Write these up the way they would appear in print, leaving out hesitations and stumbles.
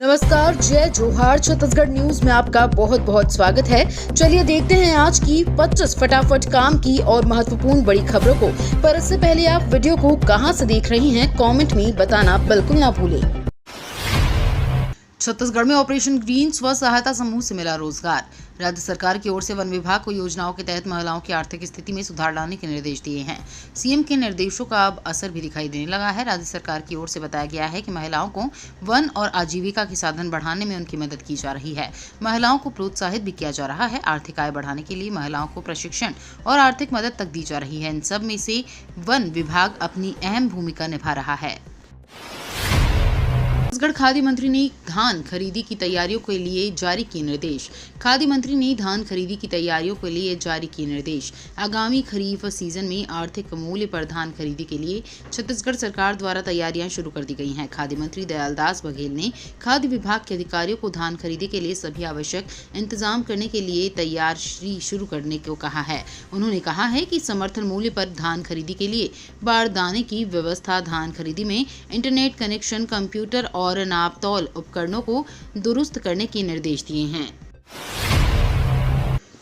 नमस्कार, जय जोहार। छत्तीसगढ़ न्यूज में आपका बहुत बहुत स्वागत है। चलिए देखते हैं आज की 25 फटाफट काम की और महत्वपूर्ण बड़ी खबरों को। पर इससे पहले आप वीडियो को कहां से देख रही हैं, कमेंट में बताना बिल्कुल ना भूलें। छत्तीसगढ़ में ऑपरेशन ग्रीन स्व सहायता समूह से मिला रोजगार। राज्य सरकार की ओर से वन विभाग को योजनाओं के तहत महिलाओं की आर्थिक स्थिति में सुधार लाने के निर्देश दिए हैं। सीएम के निर्देशों का अब असर भी दिखाई देने लगा है। राज्य सरकार की ओर से बताया गया है कि महिलाओं को वन और आजीविका के साधन बढ़ाने में उनकी मदद की जा रही है। महिलाओं को प्रोत्साहित भी किया जा रहा है। आर्थिक आय बढ़ाने के लिए महिलाओं को प्रशिक्षण और आर्थिक मदद तक दी जा रही है। इन सब में से वन विभाग अपनी अहम भूमिका निभा रहा है। छत्तीसगढ़ खाद्य मंत्री ने धान खरीदी की तैयारियों के लिए जारी किए निर्देश। खाद्य मंत्री ने धान खरीदी की तैयारियों के लिए जारी किए निर्देश। आगामी खरीफ सीजन में आर्थिक मूल्य पर धान खरीदी के लिए छत्तीसगढ़ सरकार द्वारा तैयारियां शुरू कर दी गई हैं। खाद्य मंत्री दयालदास बघेल ने खाद्य विभाग के अधिकारियों को धान खरीदी के लिए सभी आवश्यक इंतजाम करने के लिए तैयारी शुरू करने को कहा है। उन्होंने कहा है कि समर्थन मूल्य पर धान खरीदी के लिए बारदाने की व्यवस्था, धान खरीदी में इंटरनेट कनेक्शन, कंप्यूटर और नापतौल उपकरणों को दुरुस्त करने के निर्देश दिए हैं।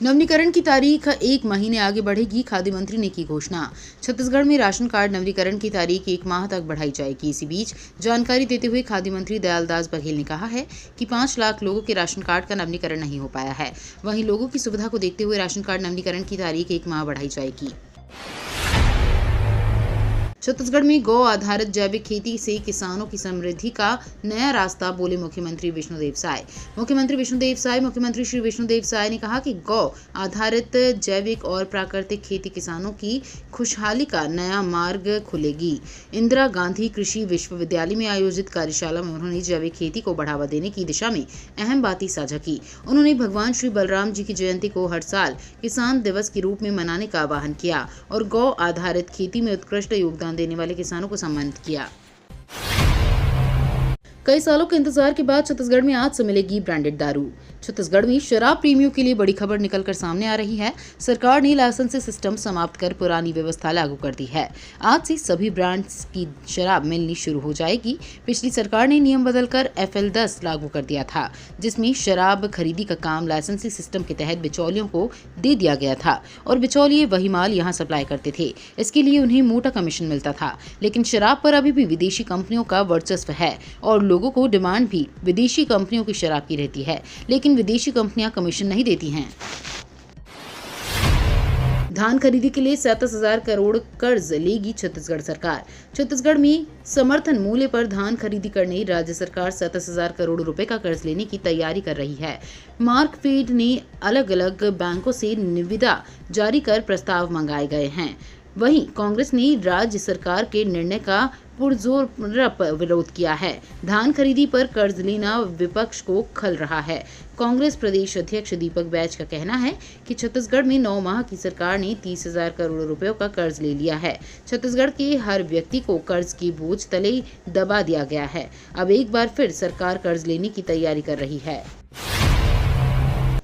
नवीनीकरण की तारीख 1 महीने आगे बढ़ेगी, खाद्य मंत्री ने की घोषणा। छत्तीसगढ़ में राशन कार्ड नवीनीकरण की तारीख 1 माह तक बढ़ाई जाएगी। इसी बीच जानकारी देते हुए खाद्य मंत्री दयालदास बघेल ने कहा है कि 5 लाख लोगों के राशन कार्ड का नवीनीकरण नहीं हो पाया है। वहीं लोगों की सुविधा को देखते हुए राशन कार्ड नवीनीकरण की तारीख 1 माह बढ़ाई जाएगी। छत्तीसगढ़ में गौ आधारित जैविक खेती से किसानों की समृद्धि का नया रास्ता, बोले मुख्यमंत्री विष्णुदेव साय। मुख्यमंत्री श्री विष्णुदेव साय ने कहा कि गौ आधारित जैविक और प्राकृतिक खेती किसानों की खुशहाली का नया मार्ग खुलेगी। इंदिरा गांधी कृषि विश्वविद्यालय में आयोजित कार्यशाला में उन्होंने जैविक खेती को बढ़ावा देने की दिशा में अहम बातें साझा की। उन्होंने भगवान श्री बलराम जी की जयंती को हर साल किसान दिवस के रूप में मनाने का आह्वान किया और गौ आधारित खेती में उत्कृष्ट योगदान देने वाले किसानों को सम्मानित किया। कई सालों के इंतजार के बाद छत्तीसगढ़ में आज से मिलेगी ब्रांडेड दारू। छत्तीसगढ़ में शराब प्रेमियों के लिए बड़ी खबर निकलकर सामने आ रही है। सरकार ने लाइसेंसी सिस्टम समाप्त कर पुरानी व्यवस्था लागू कर दी है। आज से सभी ब्रांड्स की शराब मिलनी शुरू हो जाएगी। पिछली सरकार ने नियम बदलकर FL10 लागू कर दिया था, जिसमें शराब खरीदी का काम लाइसेंसी सिस्टम के तहत बिचौलियों को दे दिया गया था और बिचौलिए वही माल यहां सप्लाई करते थे। इसके लिए उन्हें मोटा कमीशन मिलता था। लेकिन शराब पर अभी भी विदेशी कंपनियों का वर्चस्व है और लोगों को डिमांड भी विदेशी कंपनियों की शराब की रहती है, लेकिन विदेशी कंपनियां कमीशन नहीं देती हैं। धान खरीदी के लिए 37,000 करोड़ कर्ज लेगी छत्तीसगढ़ सरकार। छत्तीसगढ़ में समर्थन मूल्य पर धान खरीदी करने राज्य सरकार 37,000 करोड़ रुपए का कर्ज लेने की तैयारी कर रही है। मार्कफेड ने अलग अलग बैंकों से निविदा जारी कर प्रस्ताव मंगाए गए हैं। वहीं कांग्रेस ने राज्य सरकार के निर्णय का पुरजोर विरोध किया है। धान खरीदी पर कर्ज लेना विपक्ष को खल रहा है। कांग्रेस प्रदेश अध्यक्ष दीपक बैज का कहना है कि छत्तीसगढ़ में 9 माह की सरकार ने 30,000 करोड़ रुपयों का कर्ज ले लिया है। छत्तीसगढ़ के हर व्यक्ति को कर्ज की बोझ तले दबा दिया गया है। अब एक बार फिर सरकार कर्ज लेने की तैयारी कर रही है।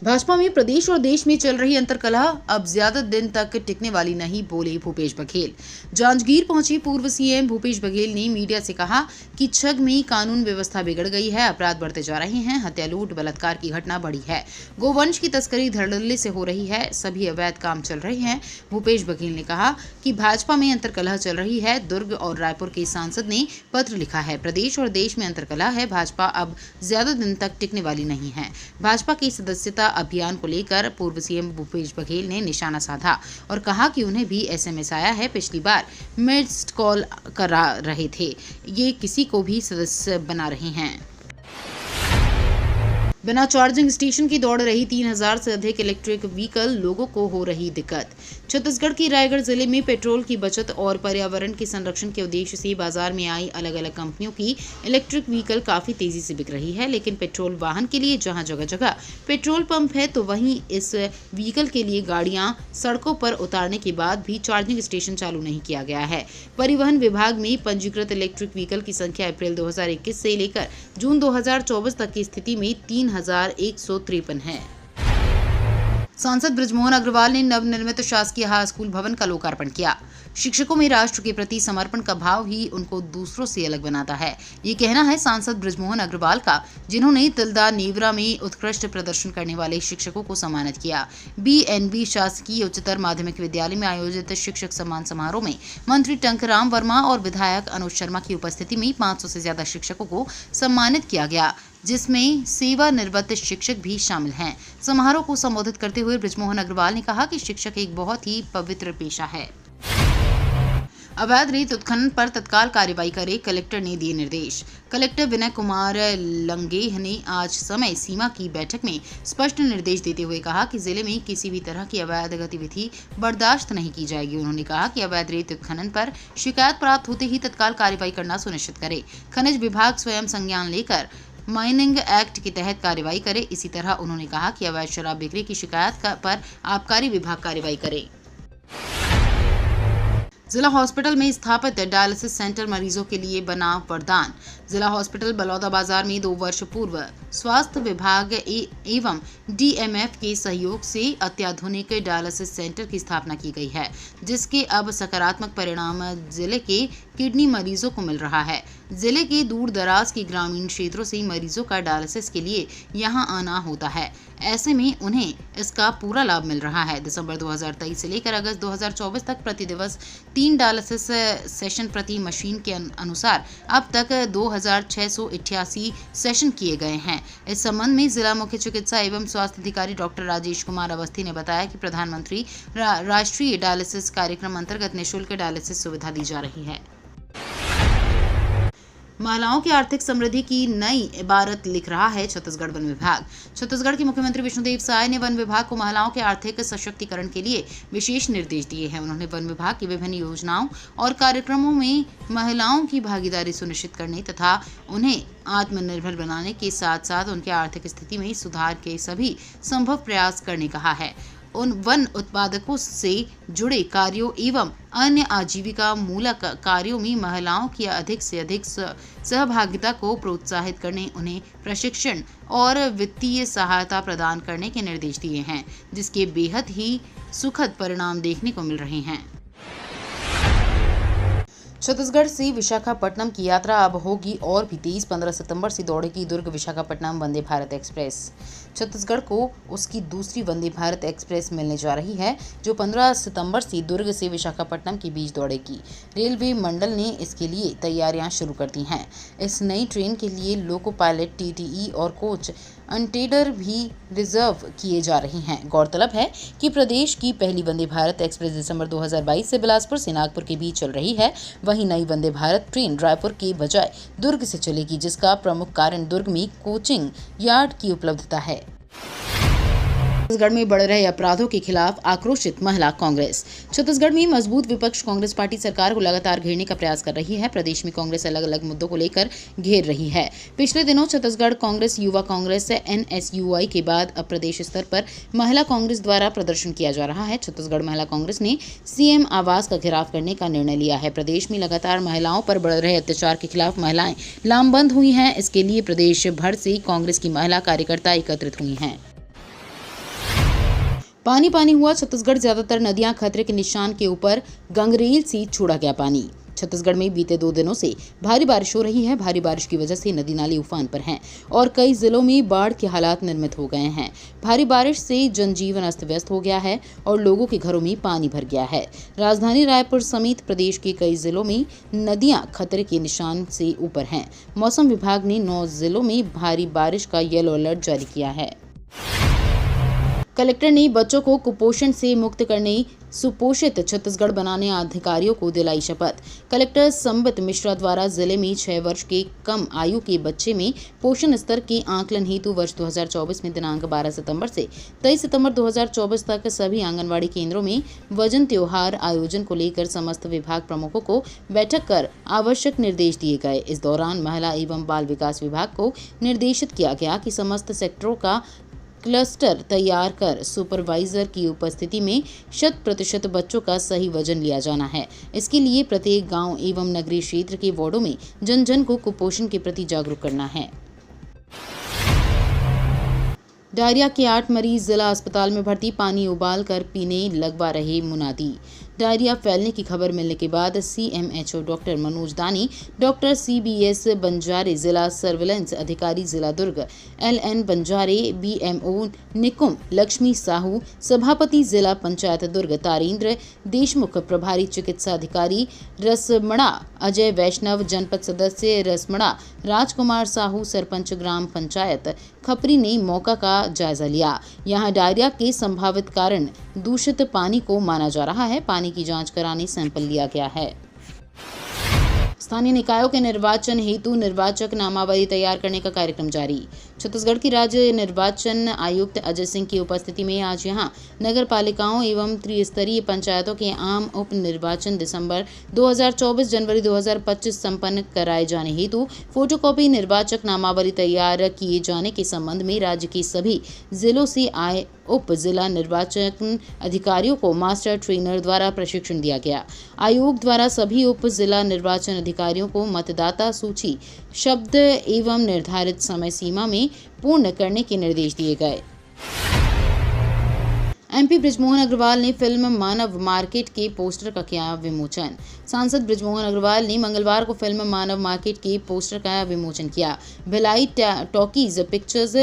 भाजपा में प्रदेश और देश में चल रही अंतर्कलह अब ज्यादा दिन तक टिकने वाली नहीं, बोले भूपेश बघेल। जांजगीर पहुंचे पूर्व सीएम भूपेश बघेल ने मीडिया से कहा कि छग में कानून व्यवस्था बिगड़ गई है, अपराध बढ़ते जा रहे हैं, हत्या, लूट, बलात्कार की घटना बढ़ी है, गोवंश की तस्करी धड़ल्ले से हो रही है, सभी अवैध काम चल रहे हैं। भूपेश बघेल ने कहा कि भाजपा में अंतर्कलह चल रही है। दुर्ग और रायपुर के सांसद ने पत्र लिखा है, प्रदेश और देश में अंतर्कलह है, भाजपा अब ज्यादा दिन तक टिकने वाली नहीं है। भाजपा की सदस्यता अभियान को लेकर पूर्व सीएम भूपेश बघेल ने निशाना साधा और कहा कि उन्हें भी SMS आया है। पिछली बार मिस्ड कॉल करा रहे थे, ये किसी को भी सदस्य बना रहे हैं। बिना चार्जिंग स्टेशन की दौड़ रही 3,000 से अधिक इलेक्ट्रिक व्हीकल, लोगों को हो रही दिक्कत। छत्तीसगढ़ के रायगढ़ जिले में पेट्रोल की बचत और पर्यावरण के संरक्षण के उद्देश्य से बाजार में आई अलग अलग कंपनियों की इलेक्ट्रिक व्हीकल काफी तेजी से बिक रही है। लेकिन पेट्रोल वाहन के लिए जहां जगह जगह पेट्रोल पंप है, तो वहीं इस व्हीकल के लिए गाड़ियां सड़कों पर उतारने के बाद भी चार्जिंग स्टेशन चालू नहीं किया गया है। परिवहन विभाग में पंजीकृत इलेक्ट्रिक व्हीकल की संख्या अप्रैल 2021 से लेकर जून 2024 तक की स्थिति में 3,153 है। सांसद बृजमोहन अग्रवाल ने नवनिर्मित शासकीय हाई स्कूल भवन का लोकार्पण किया। शिक्षकों में राष्ट्र के प्रति समर्पण का भाव ही उनको दूसरों से अलग बनाता है, ये कहना है सांसद बृजमोहन अग्रवाल का, जिन्होंने तिल्दा नेवरा में उत्कृष्ट प्रदर्शन करने वाले शिक्षकों को सम्मानित किया। BNB शासकीय उच्चतर माध्यमिक विद्यालय में आयोजित शिक्षक सम्मान समारोह में मंत्री टंकराम वर्मा और विधायक अनुज शर्मा की उपस्थिति में 500 से ज्यादा शिक्षकों को सम्मानित किया गया, जिसमें सेवानिवृत्त शिक्षक भी शामिल हैं। समारोह को संबोधित करते हुए बृजमोहन अग्रवाल ने कहा कि शिक्षक एक बहुत ही पवित्र पेशा है। अवैध रेत उत्खनन पर तत्काल कार्रवाई करे, कलेक्टर ने दिए निर्देश। कलेक्टर विनय कुमार लंगेह ने आज समय सीमा की बैठक में स्पष्ट निर्देश देते हुए कहा कि जिले में किसी भी तरह की अवैध गतिविधि बर्दाश्त नहीं की जाएगी। उन्होंने कहा कि अवैध रेत उत्खनन पर शिकायत प्राप्त होते ही तत्काल कार्रवाई करना सुनिश्चित करे। खनिज विभाग स्वयं संज्ञान लेकर माइनिंग एक्ट के तहत कार्रवाई करे। इसी तरह उन्होंने कहा कि अवैध शराब बिक्री की शिकायत पर आबकारी विभाग कार्रवाई करे। जिला हॉस्पिटल में स्थापित डायलिसिस सेंटर मरीजों के लिए बना वरदान। जिला हॉस्पिटल बलौदा बाजार में 2 वर्ष पूर्व स्वास्थ्य विभाग एवं DMF के सहयोग से अत्याधुनिक डायलिसिस सेंटर की स्थापना की गई है, जिसके अब सकारात्मक परिणाम जिले के किडनी मरीजों को मिल रहा है। जिले के दूर दराज के ग्रामीण क्षेत्रों से मरीजों का डायलिसिस के लिए यहां आना होता है, ऐसे में उन्हें इसका पूरा लाभ मिल रहा है। दिसंबर 2023 से लेकर अगस्त 2024 तक प्रति दिवस 3 डायलिसिस सेशन प्रति मशीन के अनुसार अब तक 2688 सेशन किए गए हैं। इस संबंध में जिला मुख्य चिकित्सा एवं स्वास्थ्य अधिकारी डॉक्टर राजेश कुमार अवस्थी ने बताया कि प्रधानमंत्री राष्ट्रीय डायलिसिस कार्यक्रम अंतर्गत निःशुल्क डायलिसिस सुविधा दी जा रही है। महिलाओं की आर्थिक समृद्धि की नई इबारत लिख रहा है छत्तीसगढ़ वन विभाग। छत्तीसगढ़ के मुख्यमंत्री विष्णुदेव साय ने वन विभाग को महिलाओं के आर्थिक सशक्तिकरण के लिए विशेष निर्देश दिए हैं। उन्होंने वन विभाग की विभिन्न योजनाओं और कार्यक्रमों में महिलाओं की भागीदारी सुनिश्चित करने तथा उन्हें आत्मनिर्भर बनाने के साथ साथ उनके आर्थिक स्थिति में सुधार के सभी संभव प्रयास करने कहा है। उन वन उत्पादकों से जुड़े कार्यों एवं अन्य आजीविका मूलक कार्यों में महिलाओं की अधिक से अधिक सहभागिता को प्रोत्साहित करने, उन्हें प्रशिक्षण और वित्तीय सहायता प्रदान करने के निर्देश दिए हैं, जिसके बेहद ही सुखद परिणाम देखने को मिल रहे हैं। छत्तीसगढ़ से विशाखापट्टनम की यात्रा अब होगी और भी 23-15 सितंबर से दौड़ेगी दुर्ग विशाखापट्टनम वंदे भारत एक्सप्रेस। छत्तीसगढ़ को उसकी दूसरी वंदे भारत एक्सप्रेस मिलने जा रही है, जो 15 सितंबर से दुर्ग से विशाखापट्टनम के बीच दौड़ेगी। रेलवे मंडल ने इसके लिए तैयारियां शुरू कर दी हैं। इस नई ट्रेन के लिए लोको पायलट, TTE और कोच अंटेडर भी रिजर्व किए जा रहे हैं। गौरतलब है कि प्रदेश की पहली वंदे भारत एक्सप्रेस दिसंबर 2022 से बिलासपुर से नागपुर के बीच चल रही है। वहीं नई वंदे भारत ट्रेन रायपुर के बजाय दुर्ग से चलेगी, जिसका प्रमुख कारण दुर्ग में कोचिंग यार्ड की उपलब्धता है। छत्तीसगढ़ में बढ़ रहे अपराधों के खिलाफ आक्रोशित महिला कांग्रेस। छत्तीसगढ़ में मजबूत विपक्ष कांग्रेस पार्टी सरकार को लगातार घेरने का प्रयास कर रही है। प्रदेश में कांग्रेस अलग अलग मुद्दों को लेकर घेर रही है। पिछले दिनों छत्तीसगढ़ कांग्रेस युवा कांग्रेस NSUI के बाद अब प्रदेश स्तर पर महिला कांग्रेस द्वारा प्रदर्शन किया जा रहा है। छत्तीसगढ़ महिला कांग्रेस ने CM आवास का घेराव करने का निर्णय लिया है। प्रदेश में लगातार महिलाओं पर बढ़ रहे अत्याचार के खिलाफ महिलाएं लामबंद हुई हैं। इसके लिए प्रदेश भर से कांग्रेस की महिला कार्यकर्ता एकत्रित हुई हैं। पानी पानी हुआ छत्तीसगढ़, ज्यादातर नदियां खतरे के निशान के ऊपर, गंगरेल से छोड़ा गया पानी। छत्तीसगढ़ में बीते 2 दिनों से भारी बारिश हो रही है। भारी बारिश की वजह से नदी नाले उफान पर हैं और कई जिलों में बाढ़ के हालात निर्मित हो गए हैं। भारी बारिश से जनजीवन अस्त व्यस्त हो गया है और लोगों के घरों में पानी भर गया है। राजधानी रायपुर समेत प्रदेश के कई जिलों में नदियां खतरे के निशान से ऊपर हैं। मौसम विभाग ने 9 जिलों में भारी बारिश का येलो अलर्ट जारी किया है। कलेक्टर ने बच्चों को कुपोषण से मुक्त करने, सुपोषित छत्तीसगढ़ बनाने अधिकारियों को दिलाई शपथ। कलेक्टर संबित मिश्रा द्वारा जिले में 6 वर्ष के कम आयु के बच्चे में पोषण स्तर के आंकलन हेतु वर्ष 2024 में दिनांक 12 सितंबर से 23 सितंबर 2024 तक सभी आंगनबाड़ी केंद्रों में वजन त्योहार आयोजन को लेकर समस्त विभाग प्रमुखों को बैठक कर आवश्यक निर्देश दिए गए। इस दौरान महिला एवं बाल विकास विभाग को निर्देशित किया गया कि समस्त सेक्टरों का क्लस्टर तैयार कर सुपरवाइजर की उपस्थिति में 100% बच्चों का सही वजन लिया जाना है। इसके लिए प्रत्येक गांव एवं नगरीय क्षेत्र के वार्डों में जन जन को कुपोषण के प्रति जागरूक करना है। डायरिया के 8 मरीज जिला अस्पताल में भर्ती, पानी उबाल कर पीने लगवा रहे मुनादी। डायरिया फैलने की खबर मिलने के बाद सीएमएचओ डॉक्टर मनोज दानी, डॉक्टर सीबीएस बंजारे, जिला सर्विलेंस अधिकारी जिला दुर्ग एलएन बंजारे, बीएमओ निकुम लक्ष्मी साहू, सभापति जिला पंचायत दुर्ग तारेंद्र देशमुख, प्रभारी चिकित्सा अधिकारी रसमड़ा अजय वैष्णव, जनपद सदस्य रसमड़ा राजकुमार साहू, सरपंच ग्राम पंचायत खपरी ने मौका का जायजा लिया। यहां डायरिया के संभावित कारण दूषित पानी को माना जा रहा है। पानी की जांच कराने सैंपल लिया गया है। स्थानीय निकायों के निर्वाचन हेतु निर्वाचक नामावली तैयार करने का कार्यक्रम जारी। छत्तीसगढ़ की राज्य निर्वाचन आयुक्त अजय सिंह की उपस्थिति में आज यहां नगर पालिकाओं एवं त्रिस्तरीय पंचायतों के आम उप निर्वाचन दिसंबर 2024 जनवरी 2025 संपन्न कराए जाने हेतु फोटोकॉपी निर्वाचक नामावली तैयार किए जाने के संबंध में राज्य के सभी जिलों से आए उप जिला निर्वाचन अधिकारियों को मास्टर ट्रेनर द्वारा प्रशिक्षण दिया गया। आयोग द्वारा सभी उप जिला निर्वाचन अधिकारियों को मतदाता सूची शब्द एवं निर्धारित समय सीमा में पूर्ण करने के निर्देश दिए गए। एमपी बृजमोहन अग्रवाल ने फिल्म मानव मार्केट के पोस्टर का किया विमोचन। सांसद बृजमोहन अग्रवाल ने मंगलवार को फिल्म मानव मार्केट के पोस्टर का विमोचन किया। Bhilai talkies pictures,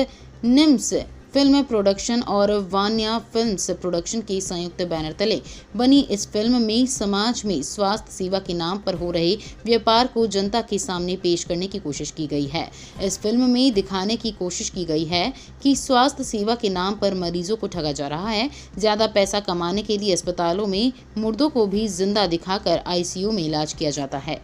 NIMS film production और वान्या फिल्म्स प्रोडक्शन के संयुक्त बैनर तले बनी इस फिल्म में समाज में स्वास्थ्य सेवा के नाम पर हो रहे व्यापार को जनता के सामने पेश करने की कोशिश की गई है। इस फिल्म में दिखाने की कोशिश की गई है कि स्वास्थ्य सेवा के नाम पर मरीजों को ठगा जा रहा है। ज्यादा पैसा कमाने के लिए अस्पतालों में मुर्दों को भी जिंदा दिखाकर आईसीयू में इलाज किया जाता है।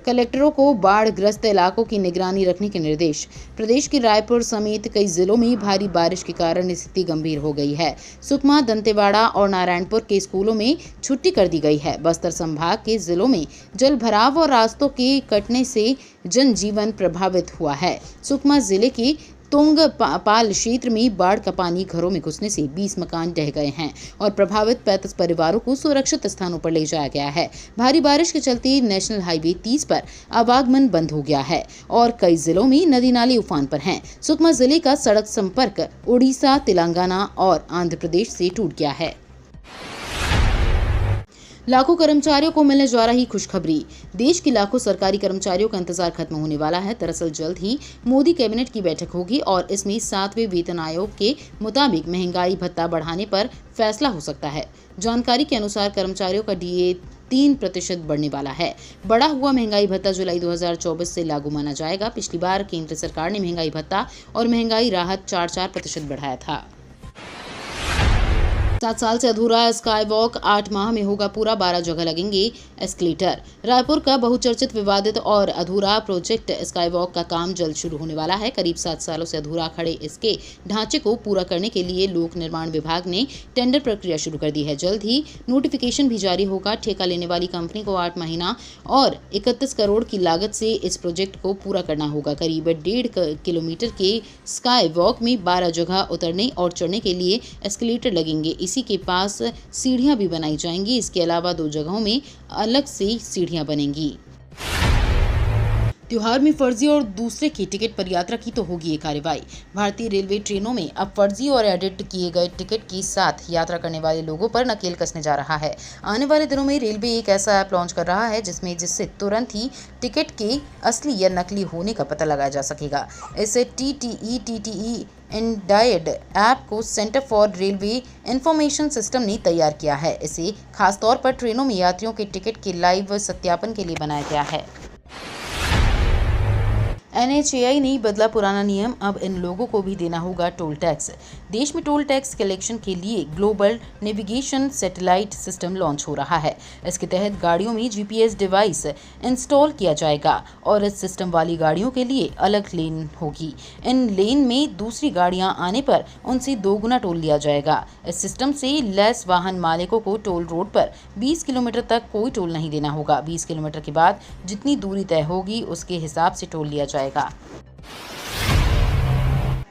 कलेक्टरों को बाढ़ ग्रस्त इलाकों की निगरानी रखने के निर्देश। प्रदेश के रायपुर समेत कई जिलों में भारी बारिश के कारण स्थिति गंभीर हो गई है। सुकमा, दंतेवाड़ा और नारायणपुर के स्कूलों में छुट्टी कर दी गई है। बस्तर संभाग के जिलों में जल भराव और रास्तों के कटने से जनजीवन प्रभावित हुआ है। सुकमा जिले के तोंगपाल क्षेत्र में बाढ़ का पानी घरों में घुसने से 20 मकान ढह गए हैं और प्रभावित 35 परिवारों को सुरक्षित स्थानों पर ले जाया गया है। भारी बारिश के चलते नेशनल हाईवे 30 पर आवागमन बंद हो गया है और कई जिलों में नदी नाले उफान पर हैं। सुकमा जिले का सड़क संपर्क उड़ीसा, तेलंगाना और आंध्र प्रदेश से टूट गया है। लाखों कर्मचारियों को मिलने जा रही खुशखबरी। देश के लाखों सरकारी कर्मचारियों का इंतजार खत्म होने वाला है। दरअसल जल्द ही मोदी कैबिनेट की बैठक होगी और इसमें 7वें वेतन आयोग के मुताबिक महंगाई भत्ता बढ़ाने पर फैसला हो सकता है। जानकारी के अनुसार कर्मचारियों का डीए 3% बढ़ने वाला है। बढ़ा हुआ महंगाई भत्ता जुलाई 2024 से लागू माना जाएगा। पिछली बार केंद्र सरकार ने महंगाई भत्ता और महंगाई राहत 4% बढ़ाया था। 7 साल से अधूरा स्काई वॉक 8 माह में होगा पूरा, 12 जगह लगेंगे एस्केलेटर। रायपुर का बहुचर्चित, विवादित और अधूरा प्रोजेक्ट स्काई वॉक का काम जल्द शुरू होने वाला है। करीब 7 सालों से अधूरा खड़े इसके ढांचे को पूरा करने के लिए लोक निर्माण विभाग ने टेंडर प्रक्रिया शुरू कर दी है। जल्द ही नोटिफिकेशन भी जारी होगा। ठेका लेने वाली कंपनी को 8 महीना और 31 करोड़ की लागत से इस प्रोजेक्ट को पूरा करना होगा। करीब 1.5 किलोमीटर के स्काई वॉक में 12 जगह उतरने और चढ़ने के लिए एस्केलेटर लगेंगे। इसी के पास सीढ़ियां भी बनाई जाएंगी। इसके अलावा 2 जगहों में अलग से सीढ़ियां बनेंगी। त्योहार में फर्जी और दूसरे की टिकट पर यात्रा की तो होगी ये कार्रवाई। भारतीय रेलवे ट्रेनों में अब फर्जी और एडिट किए गए टिकट के साथ यात्रा करने वाले लोगों पर नकेल कसने जा रहा है। आने वाले दिनों में रेलवे एक ऐसा ऐप लॉन्च कर रहा है जिससे तुरंत ही टिकट के असली या नकली होने का पता लगाया जा सकेगा। इसे TTE एंड्रॉयड ऐप को centre for railway information system ने तैयार किया है। इसे खासतौर पर ट्रेनों में यात्रियों के टिकट के लाइव सत्यापन के लिए बनाया गया है। NHAI ने बदला पुराना नियम, अब इन लोगों को भी देना होगा टोल टैक्स। देश में टोल टैक्स कलेक्शन के लिए global navigation satellite system launch हो रहा है। इसके तहत गाड़ियों में GPS डिवाइस इंस्टॉल किया जाएगा और इस सिस्टम वाली गाड़ियों के लिए अलग लेन होगी। इन लेन में दूसरी गाड़ियां आने पर उनसे 2 गुना टोल लिया जाएगा। इस सिस्टम से लैस वाहन मालिकों को टोल रोड पर 20 किलोमीटर तक कोई टोल नहीं देना होगा। 20 किलोमीटर के बाद जितनी दूरी तय होगी उसके हिसाब से टोल लिया जाएगा।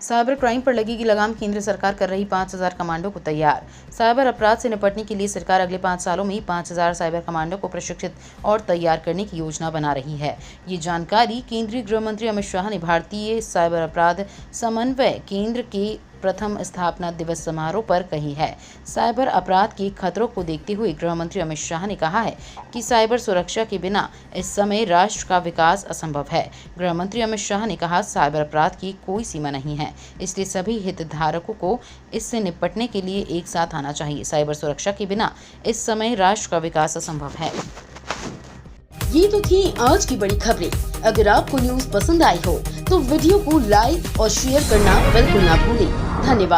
साइबर क्राइम पर लगेगी लगाम, केंद्र सरकार कर रही 5000 कमांडो को तैयार। साइबर अपराध से निपटने के लिए सरकार अगले 5 सालों में 5000 साइबर कमांडो को प्रशिक्षित और तैयार करने की योजना बना रही है। ये जानकारी केंद्रीय गृह मंत्री अमित शाह ने भारतीय साइबर अपराध समन्वय केंद्र के प्रथम स्थापना दिवस समारोह पर कही है। साइबर अपराध के खतरों को देखते हुए गृह मंत्री अमित शाह ने कहा है कि साइबर सुरक्षा के बिना इस समय राष्ट्र का विकास असंभव है। गृह मंत्री अमित शाह ने कहा, साइबर अपराध की कोई सीमा नहीं है, इसलिए सभी हितधारकों को इससे निपटने के लिए एक साथ आना चाहिए। साइबर सुरक्षा के बिना इस समय राष्ट्र का विकास असंभव है। ये तो थी आज की बड़ी खबरें। अगर आपको न्यूज़ पसंद आई हो तो वीडियो को लाइक और शेयर करना बिल्कुल ना भूलें। धन्यवाद।